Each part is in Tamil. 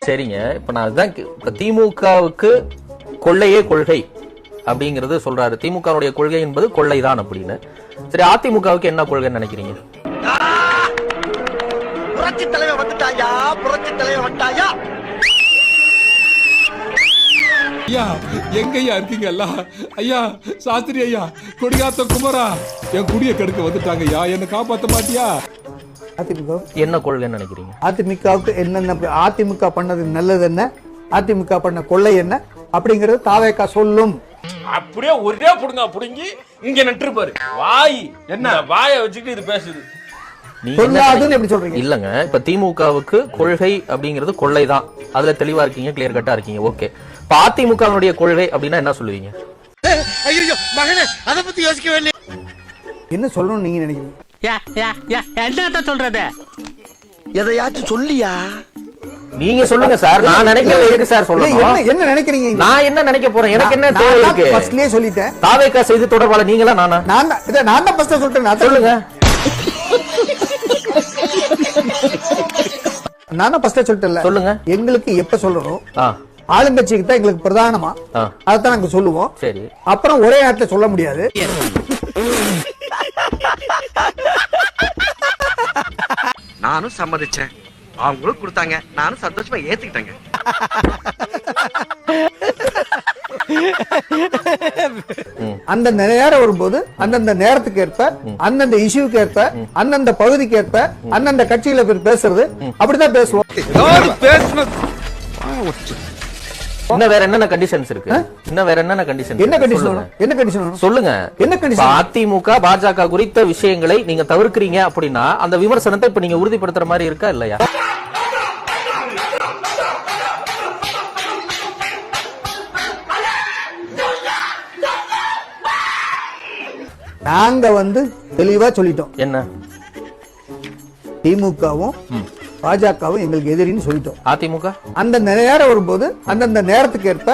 சரிங்க, இப்ப நான் அதுதான் திமுகவுக்கு கொள்ளையே கொள்கை அப்படிங்கறது சொல்றாரு. திமுகவுடைய கொள்கை என்பது கொள்ளைதான் அப்படின்னு. சரி, அதிமுகவுக்கு என்ன கொள்கைன்னு நினைக்கிறீங்க? புரட்சி தலைவர் வந்துட்டாயா, புரட்சி தலைவர் வந்துட்டாயா. ஐயா, எங்கய்யா இருக்கீங்கல்ல? ஐயா சாஸ்திரி ஐயா, கொடியாத்த குமரா, என் குடியை கெடுக்க வந்துட்டாங்க ஐயா, என்ன காப்பாத்த மாட்டியா? அதிமுக என்ன கொள்கைன்னு நினைக்கிறீங்க? அதிமுகவுக்கு என்னென்ன, அதிமுக பண்ணது நல்லது என்ன, அதிமுக பண்ண கொள்ளை என்ன அப்படிங்கறது தாவேகா சொல்லும். அப்படியே ஒரே புடுங்க புடுங்கி இங்க நட்டுருப்பாரு. வாய் என்ன வாயை வச்சுக்கிட்டு இது பேசுது. இல்லங்க, இப்ப திமுகவுக்கு கொள்கை அப்படிங்கிறது கொள்ளைதான், அதுல தெளிவா இருக்கீங்க, கிளியர் கட்டா இருக்கீங்க. ஓகே, இப்ப அதிமுகவுடைய கொள்கை அப்படின்னா என்ன சொல்லுவீங்க? ஐயோ மகனே, அத பத்தி யோசிக்கவே இல்லை. என்ன சொல்லணும் நீங்க நினைக்கிறீங்க? என்ன சொல்றது? எதையாச்சும் சொல்லியா? நீங்க சொல்லுங்க சார். நான் நினைக்கிறது எதுக்கு சார் சொல்லணும்? என்ன நினைக்கிறீங்க? நான் என்ன நினைக்க போறேன்? எனக்கு என்ன தேவை இருக்கு? ஃபர்ஸ்ட்லயே சொல்லிட்டேன். தாவேகா செய்தி தொடர்பாளர் நீங்களா நானா? நான் தான் ஃபர்ஸ்ட் சொல்லிட்டேன். சொல்லுங்க. நான் தான் ஃபர்ஸ்ட் சொல்லிட்டேன்ல. சொல்லுங்க. எங்களுக்கு எப்ப சொல்லணும்? ஆளுங்கட்சிக்கு தான் எங்களுக்கு பிரதானமா, அதான் நாங்க சொல்லுவோம். சரி, அப்புறம் ஒரே நேரத்துல சொல்ல முடியாது. நானும் சம்மதிச்சேன், அவங்களும் கொடுத்தாங்க, நானும் சந்தோஷமா ஏத்துக்கிட்டேங்க. அந்தந்த நேரம் வரும்போது அந்தந்த நேரத்துக்கு ஏற்ப, அந்தந்த இஷ்யூக்கு ஏற்ப, அந்தந்த பகுதிக்கு ஏற்ப, அந்தந்த கட்சியில பேசுறது அப்படிதான் பேசுவோம். இன்னும் வேற என்னென்ன கண்டிஷன்ஸ் இருக்கு? இன்னும் வேற என்னென்ன கண்டிஷன்? என்ன கண்டிஷன்? என்ன கண்டிஷன் சொல்லுங்க. என்ன கண்டிஷன்? அதிமுக பாஜக குறித்த விஷயங்களை நீங்க தவிர்க்கிறீங்க அப்படின்னா அந்த விமர்சனத்தை இப்ப நீங்க உறுதிப்படுத்துற மாதிரி இருக்கா இல்லையா? நாங்க தெளிவா சொல்லிட்டோம். என்ன? திமுகவும் பாஜகவும் எங்களுக்கு எதிரின்னு சொல்லிட்டோம். அதிமுக அந்தந்த நேரம் வரும்போது அந்தந்த நேரத்துக்கு ஏற்ப.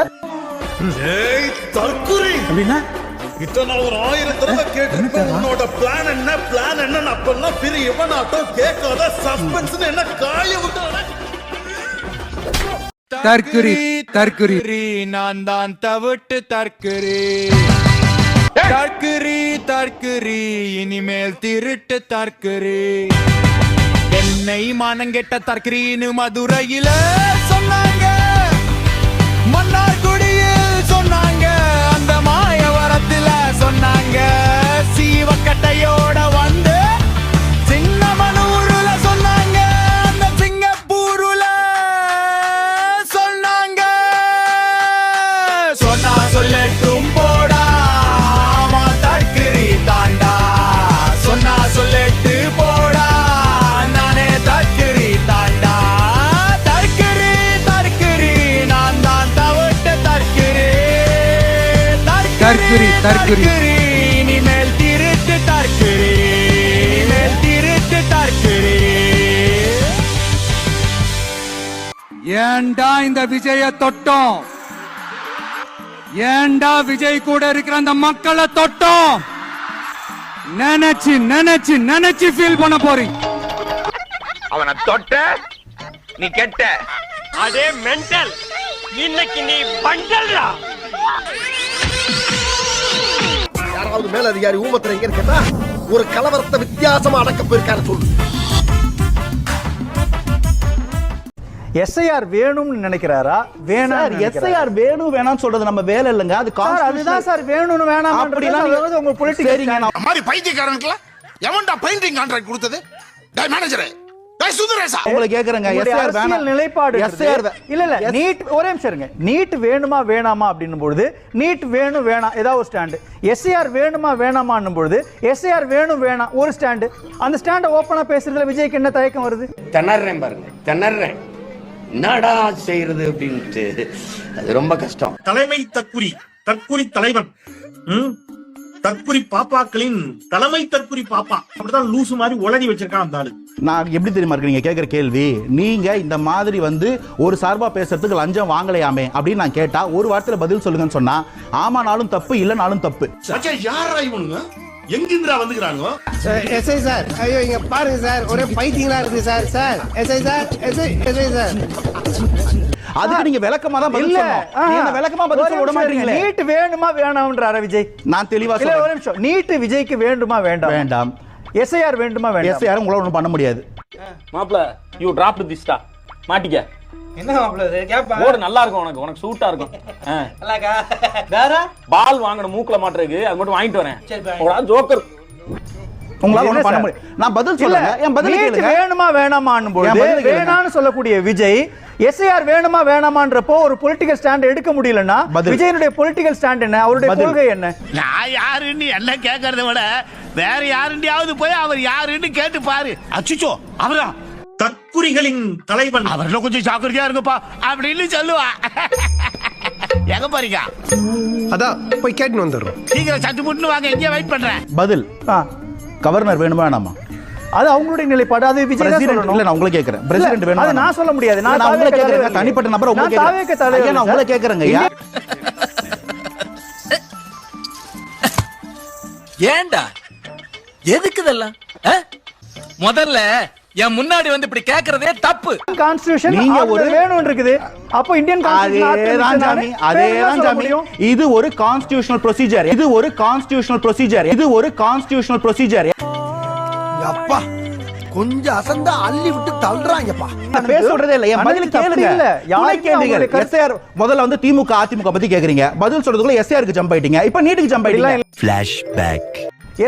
அப்படின்னா இத்தனை ஒரு 1000 தடவை கேட்டிருப்பேன். உன்னோட பிளான் என்ன, பிளான் என்ன? அப்பெல்லாம் பெரிய இவனாட்டம் கேட்காத சஸ்பென்ஸ் என்ன காய விட்டு. தற்குறி தற்குறி, நான் தான் தவிட்டு தற்குறி. தற்குறி தற்குறி, இனிமேல் திருட்டு தற்குறி. என்னை மானங்கெட்ட தற்குறின்னு மதுரையில சொன்னாங்க, மன்னார்குடியில் சொன்னாங்க, அந்த மாயவரத்துல சொன்னாங்க, சீவக்கட்டையோட வந்து சின்னமனூர்ல சொன்னாங்க, அந்த சிங்கப்பூர்ல சொன்னாங்க. சொன்னா சொல்லட்டும் போடா, ஆமா தற்குறி தாண்டா. சொன்னா சொல்லட்டு போடா, நானே தற்குறி தாண்டா. தற்குறி தற்குறி, நான் தான் தவிட்டு தற்குறி. தற்குறி தற்குறி, இனிமேல் திருட்டு தற்குறி. இனிமேல் திருட்டு தற்குறி. ஏண்டா இந்த விஜய தொட்டோம்? ஏண்டா விஜய் கூட இருக்கிற அந்த மக்களை தொட்டோம்? நினைச்சு நினைச்சு நினைச்சு ஃபீல் பண்ண போறீங்க. அவனை தொட்ட நீ கெட்ட. அதே மென்டல், இன்னைக்கு நீ பண்டல்டா. யாராவது மேல அதிகாரி ஊமத்துல எங்க இருக்கா? ஒரு கலவரத்தை வித்தியாசமா அடக்க போயிருக்காரு சொல்லு. எஸ்ஐஆர் வேணும்னு நினைக்கிறாரா? வேணாம். எஸ்ஐஆர் வேணும் வேணாம்னு சொல்றது நம்ம வேலை இல்லங்க. அது அதுதான் சார் வேணும்னு வேணாம் அப்படிலாம் உங்க பொலிட்டிக்கல். மாதிரி பைத்தியக்காரனுக்குலாம் எவன்டா பெயிண்டிங் கான்ட்ராக்ட் கொடுத்தது? டேய் மேனேஜரே, டேய் சுந்தரேசா, உங்களை கேக்குறேங்க. எஸ்ஐஆர் வேணாம் நிலைப்பாடு. எஸ்ஐஆர் இல்ல நீட் ஒரே நிமிஷம் இருங்க. நீட் வேணுமா வேணாமா அப்படின்னும் பொழுது நீட் வேணும் வேணாம் ஏதாவது ஒரு ஸ்டாண்ட். எஸ்ஐஆர் வேணுமா வேணாமான்னும் பொழுது எஸ்ஐஆர் வேணும் வேணாம் ஒரு ஸ்டாண்ட். அந்த ஸ்டாண்டை ஓப்பனா பேசுறதுல விஜய்க்கு என்ன தயக்கம் வருது? திணறேன் பாருங்க, திணறேன். என்னடா செய்யறது அப்படின்ட்டு அது ரொம்ப கஷ்டம். தலைமை தற்குறி, தற்குறி தலைவன், தற்குறி பாப்பாக்களின் தலைமை தற்குறி பாப்பா. அப்படிதான் லூசு மாதிரி உளறி வச்சிருக்கான் அந்த ஆளு. நான் எப்படி தெரியுமா இருக்கு நீங்க கேக்குற கேள்வி? நீங்க இந்த மாதிரி ஒரு சார்பா பேசுறதுக்கு லஞ்சம் வாங்கலையாமே அப்படின்னு நான் கேட்டா ஒரு வார்த்தையில பதில் சொல்லுங்கன்னு சொன்னா ஆமானாலும் தப்பு, இல்லனாலும் தப்பு. யாரா இவனுங்க? எங்கிந்திரா வந்துக்கிறாங்க? எஸ்ஐ சார், ஐயோ இங்க பாருங்க சார், ஒரே பைத்தியங்களா இருக்கு sir. Sir SI sir, SI sir. அதுக்கு நீங்க விளக்கமா தான் பதில் சொல்லணும். நீங்க விளக்கமா பதில் சொல்ல விட மாட்டீங்களே. நீட் வேணுமா வேணாம்ன்றாரா விஜய்? நான் தெளிவா இல்ல சொல்றேன். ஒரு நிமிஷம். நீட் விஜய்க்கு வேண்டுமா வேண்டாம்? வேண்டாம். எஸ்ஐஆர் வேண்டுமா வேண்டாம்? எஸ்ஐஆர் உங்களால ஒண்ணும் பண்ண முடியாது. மாப்ள யூ டிராப் திஸ் டா. மாட்டிக்க. என்ன மாப்ள இது கேப்பா? போடு நல்லா இருக்கும் உனக்கு சூட்டா இருக்கும். அல்லாக்கா. வேற பால் வாங்கணும் மூக்குல மாட்டறதுக்கு அது மட்டும் வாங்கிட்டு வரேன். ஓடா ஜோக்கர். உங்களால ஒண்ணும் பண்ண முடியாது. நான் பதில் சொல்றேன். என் பதில் கேளுங்க. வேணுமா வேணாமான்னு போது வேணான்னு சொல்லக்கூடிய விஜய் எஸ்ஐஆர் வேணுமா வேணாமான்றப்போ ஒரு பொலிட்டிக்கல் ஸ்டாண்ட் எடுக்க முடியலன்னா விஜயனுடைய பொலிட்டிக்கல் ஸ்டாண்ட் என்ன? அவருடைய கொள்கை என்ன? நான் யாருன்னு என்ன கேட்கறத விட வேற யாருண்டியாவது போய் அவர் யாருன்னு கேட்டு பாரு. அச்சுச்சோ அவரா தற்குறிகளின் தலைவன். அவர்ல கொஞ்சம் ஜாக்கிரதையா இருங்கப்பா அப்படின்னு சொல்லுவா. எங்க பாருங்க, அதான் போய் கேட்டு வந்துடுறோம். சீக்கிரம் சட்டு முட்டு வாங்க, இங்கே வெயிட் பண்றேன். பதில் கவர்னர் வேணுமா வேணாமா? அது அவங்களுடைய நிலைப்பாடு. அது விஜய் தான் சொல்லணும். இல்ல நான் உங்களை கேக்குறேன். பிரசிடென்ட் வேணுமா? அது நான் சொல்ல முடியாது. நான் உங்களை கேக்குறேன். தனிப்பட்ட நபர் உங்களை கேக்குறேன். நான் உங்களை கேக்குறேங்க. ஏண்டா எதுக்கு இதெல்லாம்? முதல்ல என் முன்னாடி வந்து இப்படி கேக்குறதே தப்பு. கான்ஸ்டிடியூஷன் நீங்க ஒரு வேணும் இருக்குது. அப்ப இந்தியன் கான்ஸ்டிடியூஷன் அதேதான் ஜாமி. இது ஒரு கான்ஸ்டிடியூஷனல் ப்ரொசீஜர். இது ஒரு கான்ஸ்டிடியூஷனல் ப்ரொசீஜர். இது ஒரு கான்ஸ்டிடியூஷனல் ப்ரொசீஜர். அப்பா கொஞ்சம் அசந்தா அள்ளி விட்டு தள்ளுறாங்கப்பா. நான் பேச சொல்றதே இல்ல. என் பதில் கேளுங்க. யாரை கேளுங்க? எஸ்ஆர் முதல்ல வந்து திமுக அதிமுக பத்தி கேக்குறீங்க. பதில் சொல்றதுக்குள்ள எஸ்ஆர் ஜம்ப் ஆயிட்டீங்க. இப்போ நீட்டுக்கு ஜம்ப் ஆயிட்டீங்க. ஃபிளாஷ்பேக்.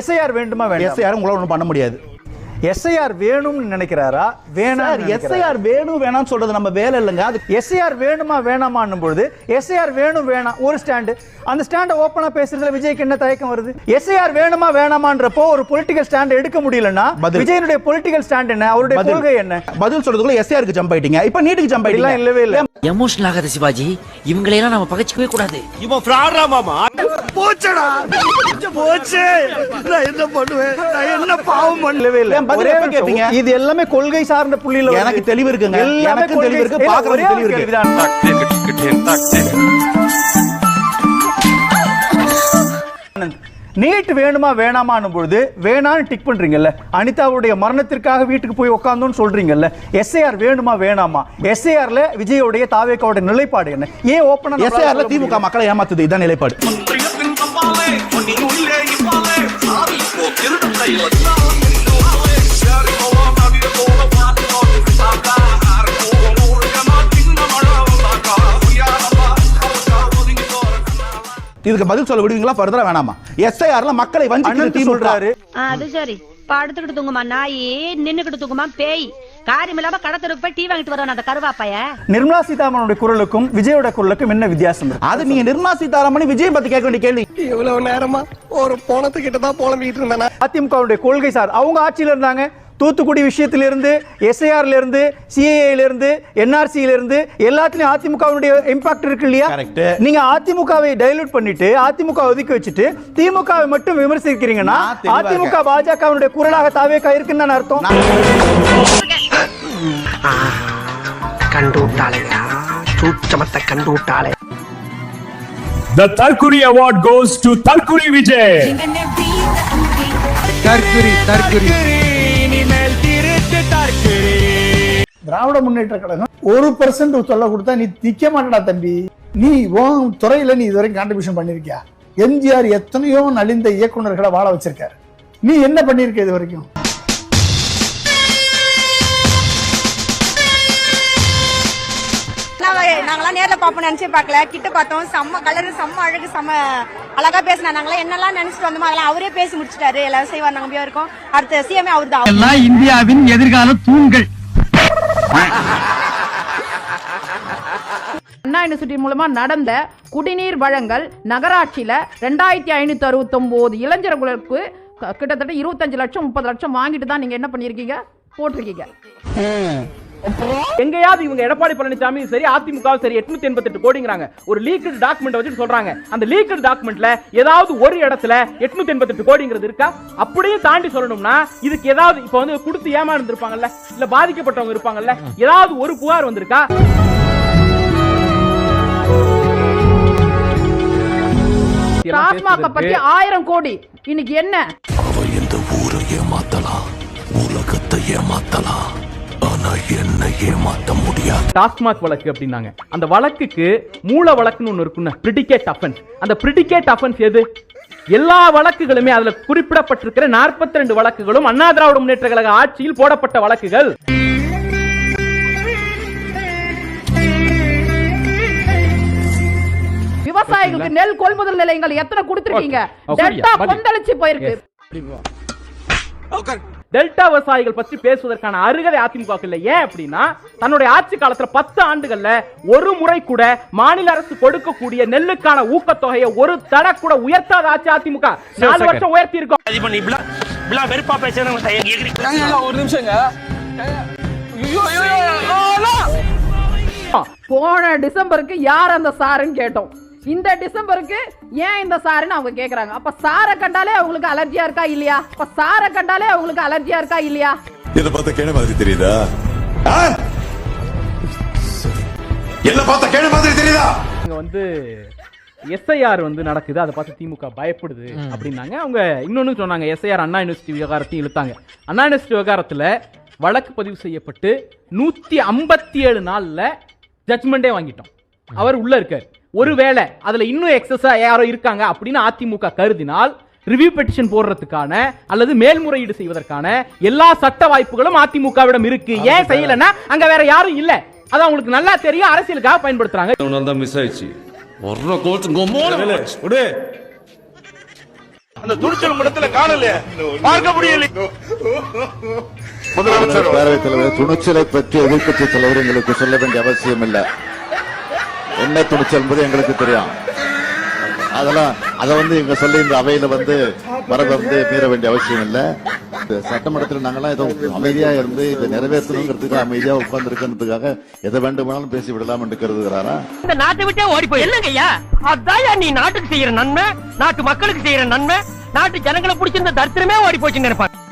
எஸ்ஐஆர் வேண்டுமா வேண்டாம்? எஸ்ஐஆர் உங்களால ஒண்ணும் பண்ண முடியாது. எஸ்ஐஆர் வேணும்னு நினைக்கிறாரா வேணாம்? எஸ்ஐஆர் வேணும் வேணாம்னு சொல்றது நம்ம வேலை இல்லைங்க. அது எஸ்ஐஆர் வேணுமா வேணாமான்னும் பொழுது எஸ்ஐஆர் வேணும் வேணாம் ஒரு ஸ்டாண்ட். அந்த ஸ்டாண்ட ஓபனா பேசுறதுல விஜய்க்கு என்ன தயக்கம் வருது? எஸ்ஐஆர் வேணுமா வேணாமான்றப்போ ஒரு பொலிட்டிக்கல் ஸ்டாண்ட் எடுக்க முடியலன்னா விஜயனுடைய பொலிட்டிக்கல் ஸ்டாண்ட் என்ன? அவருடைய கொள்கை என்ன? பதில் சொல்றதுக்குள்ள எஸ்ஐஆர் ஜம்ப் ஆயிட்டீங்க. இப்போ நீட்டுக்கு ஜம்ப் ஆயிட்டீங்க. இல்லவே இல்ல. எமோஷனல் ஆகாத சிவாஜி, இவங்களை எல்லாம் நம்ம பகச்சிக்கவே கூடாது. இவன் ஃப்ராடா மாமா. போச்சடா போச்சு. நான் என்ன பண்ணுவேன்? நான் என்ன பாவம் பண்ணவே இல்ல. இது எல்லாமே கொள்கை சார்ந்த புள்ளியில எனக்கு தெளிவு இருக்குங்க. எனக்கு தெளிவு இருக்கு. பாக்குறது தெளிவு இருக்கு. நீட் வேணுமா வேணாமான்னும் பொழுது வேணான்னு டிக் பண்றீங்கல்ல. அனிதாவுடைய மரணத்திற்காக வீட்டுக்கு போய் உட்கார்ந்தோன்னு சொல்றீங்கல்ல. எஸ்ஐஆர் வேணுமா வேணாமா? எஸ்ஐஆர்ல விஜயோடைய தாவேக்காவோட நிலைப்பாடு என்ன? ஏன் ஓபனா எஸ்ஐஆர்ல திமுக மக்களை ஏமாத்துது, இதான் நிலைப்பாடு. இதுக்கு பதில் சொல்ல விடுவீங்களா? ஃபர்தரா வேணாமா? எஸ்ஐஆர்ல மக்களை வஞ்சிக்கிறது திமுக சொல்றாரு. அது சரி, படுத்துக்கிட்டு தூங்குமா நாயி, நின்னுக்கிட்டு தூங்குமா பேய், காரியம் இல்லாம கடத்தருக்கு போய் டீ வாங்கிட்டு வரணும் அந்த கருவாப்பைய. நிர்மலா சீதாராமனுடைய குரலுக்கும் விஜயோட குரலுக்கும் என்ன வித்தியாசம்? அது நீங்க நிர்மலா சீதாராமன் விஜய் பத்தி கேட்க வேண்டிய கேள்வி. இவ்வளவு நேரமா ஒரு போனத்துக்கிட்ட தான் புலம்பிட்டு இருந்தேன். அதிமுகவுடைய கொள்கை சார் அவங்க ஆட்சியில இருந்தாங்க. தூத்துக்குடி விஷயத்திலிருந்து, எஸ்ஐஆர்ல இருந்து, சிஏஏல இருந்து, என்ஆர்சியில இருந்து எல்லாத்துலயும் அதிமுகவுடைய இம்பாக்ட் இருக்கு இல்லையா? நீங்க அதிமுகவை டைலூட் பண்ணிட்டு அதிமுக ஒதுக்கி வச்சுட்டு திமுகவை மட்டும் விமர்சிக்கிறீங்கன்னா அதிமுக பாஜகவுடைய குரலாக தாவேகா இருக்குன்னு அர்த்தம். கண்டு விட்டாளையா, சூட்சமத்தை கண்டு விட்டாளே. The Tharkuri Award goes to Tharkuri Vijay. தற்குறி தற்குறி Dravida Munnetra Kazhagam 1% சொல்ல கொடுத்தா நீ நிக்க மாட்டடா தம்பி. நீ உன் துறையில நீ இதுவரைக்கும் கான்ட்ரிபியூஷன் பண்ணிருக்கியா? எம்ஜிஆர் எத்தனையோ நலிந்த இயக்குநர்களை வாழ வச்சிருக்காரு. நீ என்ன பண்ணிருக்க இது வரைக்கும்? நாங்களாம் நேர்ல பாப்போம் நினைச்சே பார்க்கல. கிட்ட பார்த்தோம், செம்ம கலரு, செம்ம அழகு, செம்ம அழகா பேசினா. நாங்களாம் என்னெல்லாம் நினைச்சிட்டு வந்தோமோ அதெல்லாம் அவரே பேசி முடிச்சிட்டாரு. எல்லாரும் செய்வார், நாங்க போய் இருக்கோம். அடுத்த சிஎம்ஏ அவர் தான். எல்லாம் இந்தியாவின் எதிர்கால தூண்கள். அண்ணா யூனிவர்சிட்டி மூலமா நடந்த குடிநீர் வழங்கல் நகராட்சியில 2569 இளைஞர்களுக்கு கிட்டத்தட்ட 25 லட்சம் 30 லட்சம் வாங்கிட்டு தான் நீங்க என்ன பண்ணிருக்கீங்க? போட்டிருக்கீங்க. எங்கயாவது இவங்க எடப்பாடி பழனிசாமி சரி அதிமுக சரி 888 கோடிங்கறாங்க. ஒரு லீக்டு டாக்குமெண்ட் வச்சு சொல்றாங்க. அந்த லீக்டு டாக்குமெண்ட்ல ஏதாவது ஒரு இடத்துல 888 கோடிங்கிறது இருக்கா? அப்படியே தாண்டி சொல்லணும்னா இதுக்கு ஏதாவது இப்ப வந்து கொடுத்து ஏமாந்து இருப்பாங்கல்ல, இல்ல பாதிக்கப்பட்டவங்க இருப்பாங்கல்ல, ஏதாவது ஒரு புகார் வந்திருக்கா? டாஸ்மாக பத்தி 1000 கோடி இன்னைக்கு என்ன? ஏமாத்தலாம், ஆனா என்ன ஏமாத்த முடியாது. டாஸ்மாக் வழக்கு அப்படின்னாங்க. அந்த வழக்குக்கு மூல வழக்குன்னு ஒன்னு இருக்குன்னு, பிரிடிகேட் அஃபென்ஸ். அந்த பிரிடிகேட் அஃபென்ஸ் எது? எல்லா வழக்குகளுமே அதுல குறிப்பிடப்பட்டிருக்கிற 42 வழக்குகளும் அண்ணா திராவிட முன்னேற்ற கழக ஆட்சியில் போடப்பட்ட வழக்குகள். விவசாயிகளுக்கு நெல் கொள்முதல் நிலையங்கள் எத்தனை கொடுத்திருக்கீங்க? டெல்டா கொந்தளிச்சு போயிருக்கு. டெல்டா விவசாயிகள் பற்றி பேசுவதற்கான அருகதை அதிமுக இல்ல. ஏன் அப்படின்னா, தன்னுடைய ஆட்சி காலத்துல 10 ஆண்டுகள்ல ஒரு முறை கூட மாநில அரசு கொடுக்கக்கூடிய நெல்லுக்கான ஊக்கத்தொகையை ஒரு தட கூட உயர்த்தாத ஆட்சி அதிமுக. 4 வருஷம் உயர்த்தி இருக்கோம். ஒரு நிமிஷங்க. போன டிசம்பருக்கு யார் அந்த சாருன்னு கேட்டோம். இந்த டிசம்பருக்கு ஏன் இந்த சாருன்னு அவங்க கேக்குறாங்க. அப்ப சாரை கண்டாலே அவங்களுக்கு அலர்ஜியா இருக்கா இல்லையா? அப்ப சாரை கண்டாலே அவங்களுக்கு அலர்ஜியா இருக்கா இல்லையா? என்ன பார்த்தா கேன மாதிரி தெரியுதா? என்ன பார்த்தா கேன மாதிரி தெரியுதா? இங்க வந்து எஸ்ஐஆர் வந்து நடக்குது, அதை பார்த்து திமுக பயப்படுது அப்படின்னாங்க. அவங்க இன்னொன்னு சொன்னாங்க, எஸ்ஐஆர் அண்ணா யூனிவர்சிட்டி விவகாரத்தையும் இழுத்தாங்க. அண்ணா யூனிவர்சிட்டி விவகாரத்துல வழக்கு பதிவு செய்யப்பட்டு 157 நாள்ல ஜட்மெண்டே வாங்கிட்டோம். அவர் உள்ள இருக்காரு. ஒருவேளை அதுல இன்னும் எக்ஸஸா யாரோ இருக்காங்க அப்படின்னு அதிமுக கருதினால் ரிவ்யூ பெட்டிஷன் போடுறதுக்கான அல்லது மேல்முறையீடு செய்வதற்கான எல்லா சட்ட வாய்ப்புகளும் அதிமுகவிடம் இருக்கு. ஏன் செய்யலன்னா, அங்க வேற யாரும் இல்ல. அது அவங்களுக்கு நல்லா தெரியும், அரசியலுக்காக பயன்படுத்துறாங்க. மிஸ் ஆயிடுச்சு. அந்த துணிச்சல் முடத்துல காணல, பார்க்க முடியல. முதலமைச்சர் பேரவைத் தலைவர் துணிச்சலை பற்றி எதிர்க்கட்சி தலைவர் எங்களுக்கு சொல்ல வேண்டிய அவசியம் இல்லை. என்ன துணிச்சல் என்பது எங்களுக்கு தெரியும். அதெல்லாம் அதை எங்க சொல்லி இந்த அவையில மரபை மீற வேண்டிய அவசியம் இல்லை. சட்டமன்றத்தில் நாங்கெல்லாம் ஏதோ அமைதியா இருந்து இதை நிறைவேற்றணுங்கிறதுக்கு அமைதியா உட்கார்ந்து இருக்கிறதுக்காக எதை வேண்டுமானாலும் பேசி விடலாம் என்று கருதுகிறாரா? இந்த நாட்டை விட்டே ஓடி போய் இல்லைங்கய்யா. அதான் நீ நாட்டுக்கு செய்யற நன்மை, நாட்டு மக்களுக்கு செய்யற நன்மை, நாட்டு ஜனங்களை பிடிச்சிருந்த தரித்திரமே ஓடி போச்சுன்னு நினைப்பாங்க.